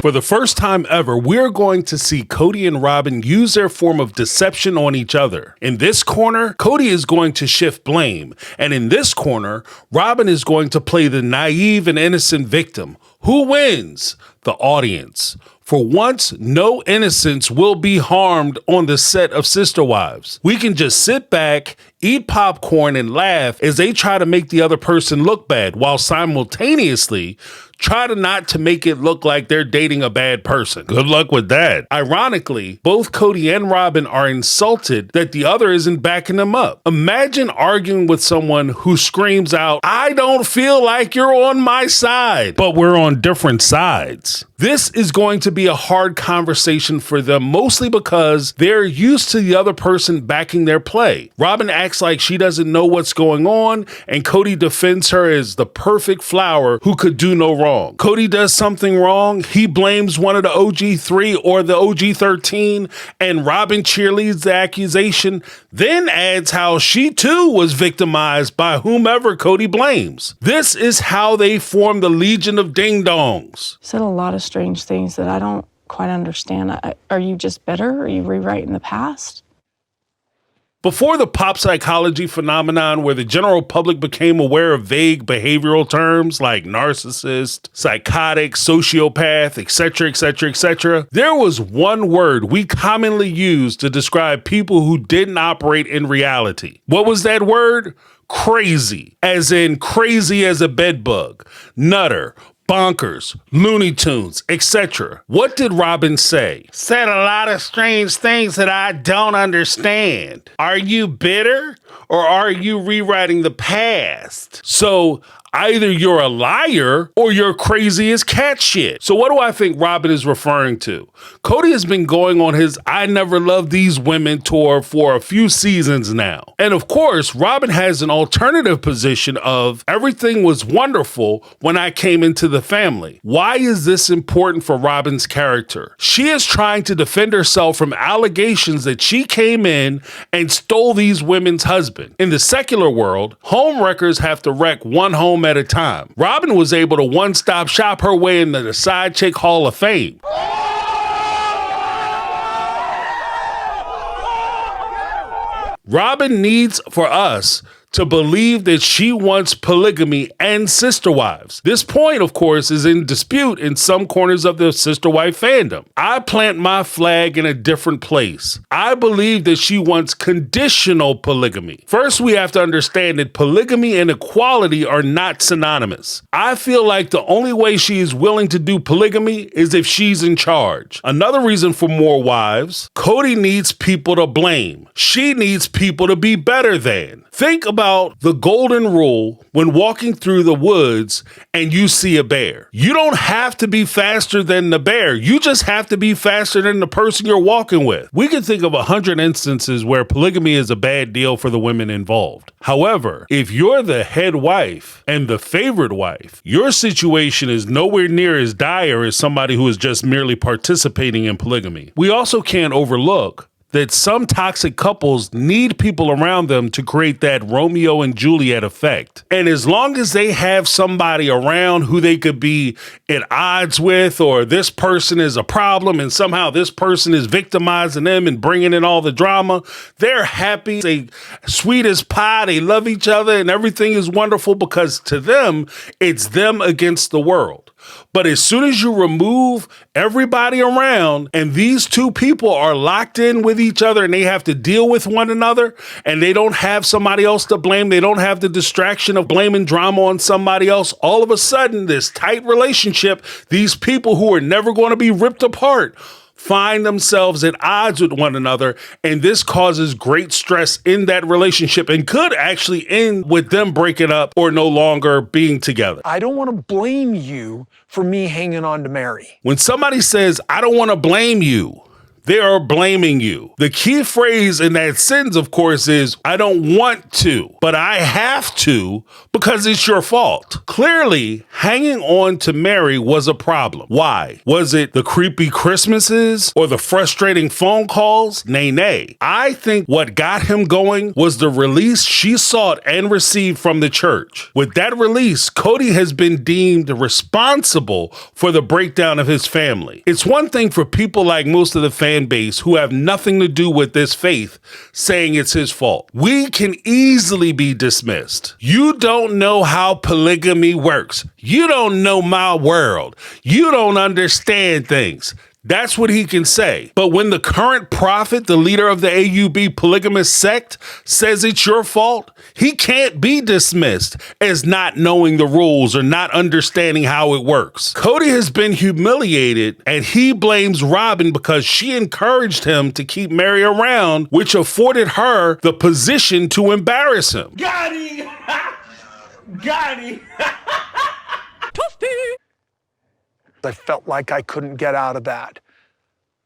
For the first time ever, we're going to see Kody and Robyn use their form of deception on each other. In this corner, Kody is going to shift blame, and in this corner, Robyn is going to play the naive and innocent victim. Who wins? The audience. For once, no innocents will be harmed on the set of Sister Wives. We can just sit back, eat popcorn, and laugh as they try to make the other person look bad, while simultaneously try to not to make it look like they're dating a bad person. Good luck with that. Ironically, both Kody and Robyn are insulted that the other isn't backing them up. Imagine arguing with someone who screams out, "I don't feel like you're on my side," but we're on different sides. This is going to be a hard conversation for them, mostly because they're used to the other person backing their play. Robyn acts like she doesn't know what's going on, and Kody defends her as the perfect flower who could do no wrong. Kody does something wrong, he blames one of the OG3 or the OG13, and Robyn cheerleads the accusation, then adds how she too was victimized by whomever Kody blames. This is how they form the Legion of Ding Dongs. Said a lot of strange things that I don't quite understand. Are you just bitter? Are you rewriting the past? Before the pop psychology phenomenon where the general public became aware of vague behavioral terms like narcissist, psychotic, sociopath, etc., etc., etc., there was one word we commonly used to describe people who didn't operate in reality. What was that word? Crazy, as in crazy as a bedbug, nutter, bonkers, Looney Tunes, etc. What did Robyn say? Said a lot of strange things that I don't understand. Are you bitter or are you rewriting the past? So either you're a liar or you're crazy as cat shit. So what do I think Robyn is referring to? Kody has been going on his I Never Loved These Women tour for a few seasons now. And of course, Robyn has an alternative position of everything was wonderful when I came into the family. Why is this important for Robyn's character? She is trying to defend herself from allegations that she came in and stole these women's husband. In the secular world, home wreckers have to wreck one home at a time. Robyn was able to one-stop shop her way into the Side Chick Hall of Fame. Robyn needs for us to believe that she wants polygamy and sister wives. This point, of course, is in dispute in some corners of the sister wife fandom. I plant my flag in a different place. I believe that she wants conditional polygamy. First, we have to understand that polygamy and equality are not synonymous. I feel like the only way she is willing to do polygamy is if she's in charge. Another reason for more wives, Kody needs people to blame. She needs people to be better than. Think about the golden rule when walking through the woods and you see a bear. You don't have to be faster than the bear. You just have to be faster than the person you're walking with. We can think of 100 instances where polygamy is a bad deal for the women involved. However, if you're the head wife and the favorite wife, your situation is nowhere near as dire as somebody who is just merely participating in polygamy. We also can't overlook that some toxic couples need people around them to create that Romeo and Juliet effect. And as long as they have somebody around who they could be at odds with, or this person is a problem and somehow this person is victimizing them and bringing in all the drama, they're happy, they sweet as pie, they love each other and everything is wonderful because to them, it's them against the world. But as soon as you remove everybody around and these two people are locked in with each other and they have to deal with one another and they don't have somebody else to blame, they don't have the distraction of blaming drama on somebody else, all of a sudden this tight relationship, these people who are never going to be ripped apart, find themselves at odds with one another, and this causes great stress in that relationship and could actually end with them breaking up or no longer being together. I don't want to blame you for me hanging on to Mary. When somebody says, I don't want to blame you, They are blaming you. The key phrase in that sentence, of course, is, I don't want to, but I have to because it's your fault. Clearly, hanging on to Mary was a problem. Why? Was it the creepy Christmases or the frustrating phone calls? Nay. I think what got him going was the release she sought and received from the church. With that release, Kody has been deemed responsible for the breakdown of his family. It's one thing for people like most of the fan base who have nothing to do with this faith saying it's his fault. We can easily be dismissed. You don't know how polygamy works. You don't know my world. You don't understand things. That's what he can say. But when the current prophet, the leader of the AUB polygamous sect, says it's your fault, he can't be dismissed as not knowing the rules or not understanding how it works. Kody has been humiliated, and he blames Robyn because she encouraged him to keep Mary around, which afforded her the position to embarrass him. Got him! Got him! I felt like I couldn't get out of that.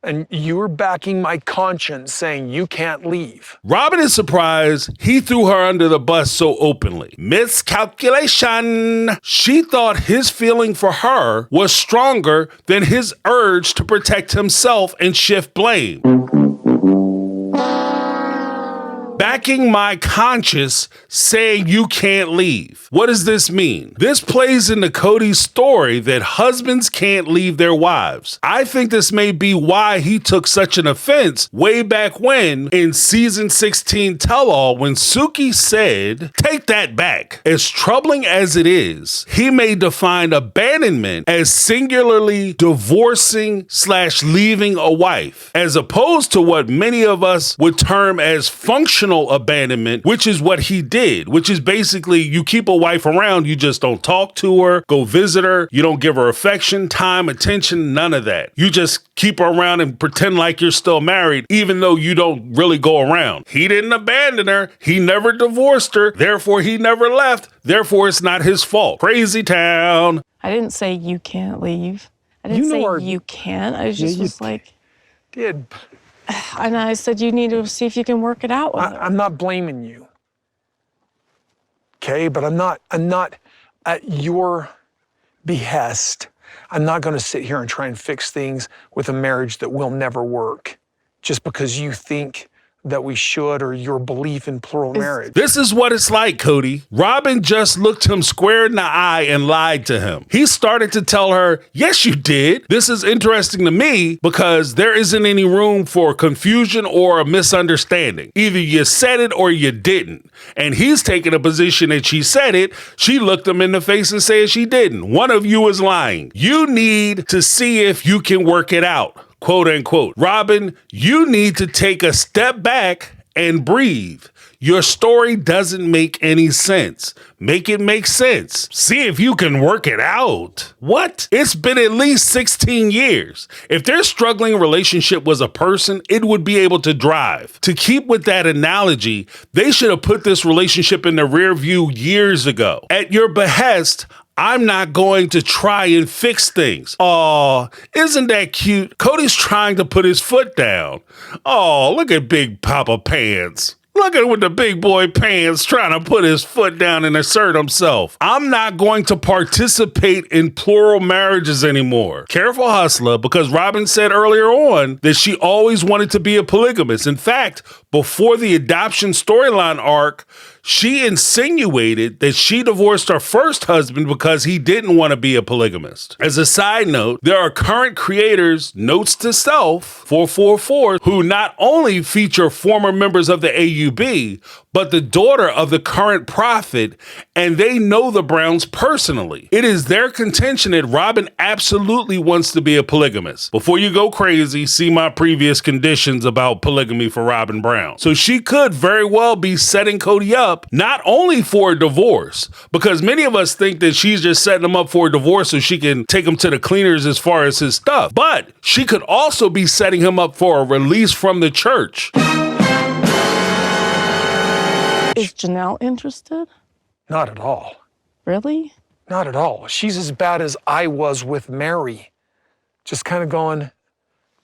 And you were backing my conscience saying you can't leave. Robyn is surprised he threw her under the bus so openly. Miscalculation. She thought his feeling for her was stronger than his urge to protect himself and shift blame. Backing my conscience, saying you can't leave. What does this mean? This plays into Kody's story that husbands can't leave their wives. I think this may be why he took such an offense way back when in season 16 tell-all when Suki said, take that back. As troubling as it is, he may define abandonment as singularly divorcing / leaving a wife, as opposed to what many of us would term as functional abandonment, which is what he did, which is basically you keep a wife around, you just don't talk to her, go visit her, you don't give her affection, time, attention, none of that. You just keep her around and pretend like you're still married, even though you don't really go around. He didn't abandon her. He never divorced her. Therefore, he never left. Therefore, it's not his fault. Crazy town. I didn't say you can't leave. I didn't say you can't. I was just like... Did. And I said, you need to see if you can work it out with her. I'm not blaming you. Okay, but I'm not at your behest. I'm not going to sit here and try and fix things with a marriage that will never work just because you think that we should or your belief in plural marriage. This is what it's like, Kody. Robyn just looked him square in the eye and lied to him. He started to tell her, yes, you did. This is interesting to me because there isn't any room for confusion or a misunderstanding. Either you said it or you didn't. And he's taking a position that she said it. She looked him in the face and said she didn't. One of you is lying. You need to see if you can work it out. Quote unquote. Robyn, you need to take a step back and breathe. Your story doesn't make any sense. Make it make sense. See if you can work it out. What? It's been at least 16 years. If their struggling relationship was a person, it would be able to drive. To keep with that analogy, they should have put this relationship in the rear view years ago. At your behest, I'm not going to try and fix things. Aw, isn't that cute? Kody's trying to put his foot down. Oh, look at Big Papa Pants. Look at him with the big boy pants trying to put his foot down and assert himself. I'm not going to participate in plural marriages anymore. Careful, hustler, because Robyn said earlier on that she always wanted to be a polygamist. In fact, before the adoption storyline arc, she insinuated that she divorced her first husband because he didn't want to be a polygamist. As a side note, there are current creators, Notes to Self 444, who not only feature former members of the AUB, but the daughter of the current prophet, and they know the Browns personally. It is their contention that Robyn absolutely wants to be a polygamist. Before you go crazy, see my previous conditions about polygamy for Robyn Brown. So she could very well be setting Kody up not only for a divorce, because many of us think that she's just setting him up for a divorce so she can take him to the cleaners as far as his stuff, but she could also be setting him up for a release from the church. Is Janelle interested? Not at all. Really? Not at all. She's as bad as I was with Mary. Just kind of going,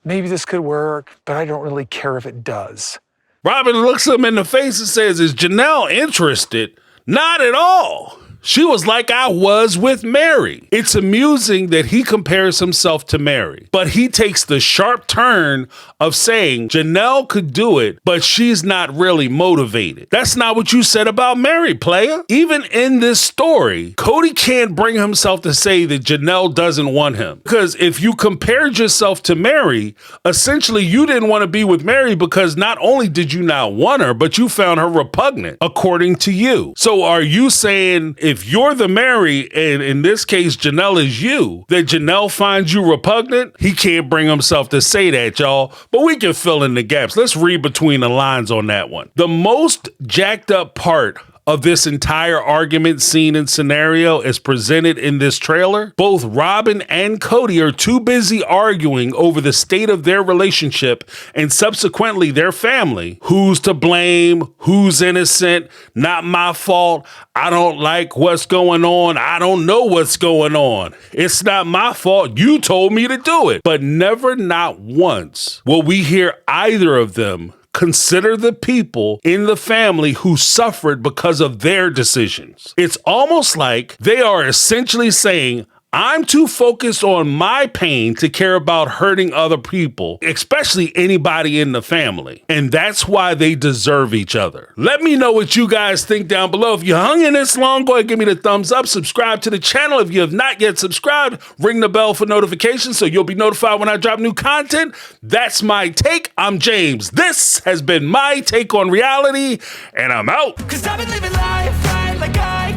maybe this could work, but I don't really care if it does. Robyn looks him in the face and says, is Janelle interested? Not at all. She was like I was with Mary. It's amusing that he compares himself to Mary, but he takes the sharp turn of saying Janelle could do it, but she's not really motivated. That's not what you said about Mary, player. Even in this story, Kody can't bring himself to say that Janelle doesn't want him. Because if you compared yourself to Mary, essentially you didn't want to be with Mary because not only did you not want her, but you found her repugnant, according to you. So are you saying if you're the Mary, and in this case, Janelle is you, that Janelle finds you repugnant? He can't bring himself to say that, y'all, but we can fill in the gaps. Let's read between the lines on that one. The most jacked up part of this entire argument scene and scenario is presented in this trailer. Both Robyn and Kody are too busy arguing over the state of their relationship and subsequently their family. Who's to blame? Who's innocent? Not my fault. I don't like what's going on. I don't know what's going on. It's not my fault. You told me to do it. But never, not once, will we hear either of them consider the people in the family who suffered because of their decisions. It's almost like they are essentially saying, I'm too focused on my pain to care about hurting other people, especially anybody in the family. And that's why they deserve each other. Let me know what you guys think down below. If you hung in this long, go ahead and give me the thumbs up. Subscribe to the channel if you have not yet subscribed. Ring the bell for notifications so you'll be notified when I drop new content. That's my take. I'm James. This has been My Take on Reality, and I'm out. 'Cause I've been living life right like I